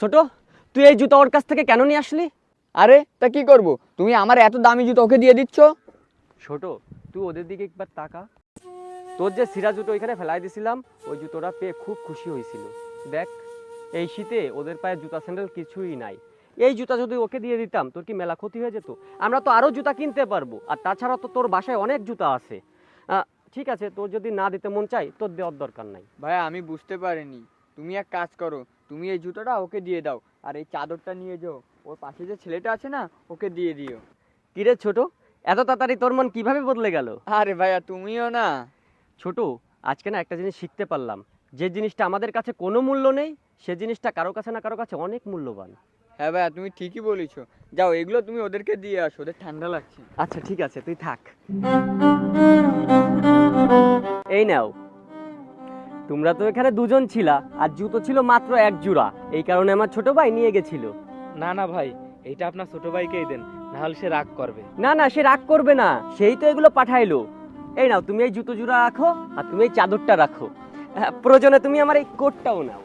ছোট, তুই এই জুতো ওর কাছ থেকে কেন নিয়ে আসলি? আরে তা কি করব, তুমি আমার এত দামি জুতো ওকে দিয়ে দিচ্ছ? ছোট, তুই ওদের দিকে একবার তাকা। তোর যে সিরা জুতো ওইখানে ফেলাই দিছিলাম, ওই জুতোটা পেয়ে খুব খুশি হয়েছিল। দেখ, এই শীতে ওদের পায়ে জুতা স্যান্ডেল কিছুই নাই। এই জুতা যদি ওকে দিয়ে দিতাম, তোর কি মেলা ক্ষতি হয়ে যেত? আমরা তো আরো জুতা কিনতে পারবো, আর তাছাড়া তো তোর বাসায় অনেক জুতা আছে। ঠিক আছে, তোর যদি না দিতে মন চাই, তোর দেওয়ার দরকার নাই। ভাইয়া আমি বুঝতে পারিনি, তুমি এক কাজ করো, তুমি এই জুতোটা ওকে দিয়ে দাও, আর এই চাদরটা নিয়ে যাও, ওর পাশে যে ছেলেটা আছে না, ওকে দিয়ে দিও। কিরে ছোট, এত তাড়াতাড়ি তোর মন কিভাবে বদলে গেল? আরে ভাইয়া তুমিও না। ছোট, আজকে না একটা জিনিস শিখতে পারলাম, যে জিনিসটা আমাদের কাছে কোনো মূল্য নেই, সে জিনিসটা কারো কাছে না কারো কাছে অনেক মূল্যবান। হ্যাঁ ভাইয়া তুমি ঠিকই বলেছো, যাও এগুলো তুমি ওদেরকে দিয়ে আসো, ওদের ঠান্ডা লাগছে। আচ্ছা ঠিক আছে, তুই থাক। এই নাও, তোমরা তো এখানে দুজন ছিলা, আর জুতো ছিল মাত্র এক জোড়া, এই কারণে আমার ছোট ভাই নিয়ে গেছিল। না না ভাই, এইটা আপনার ছোট ভাইকেই দেন, না হলে সে রাগ করবে। না না, সে রাগ করবে না, সেই তো এগুলো পাঠাইলো। এই নাও, তুমি এই জুতো জোড়া রাখো, আর তুমি এই চাদরটা রাখো। প্রয়োজনে তুমি আমার এই কোটটাও নাও।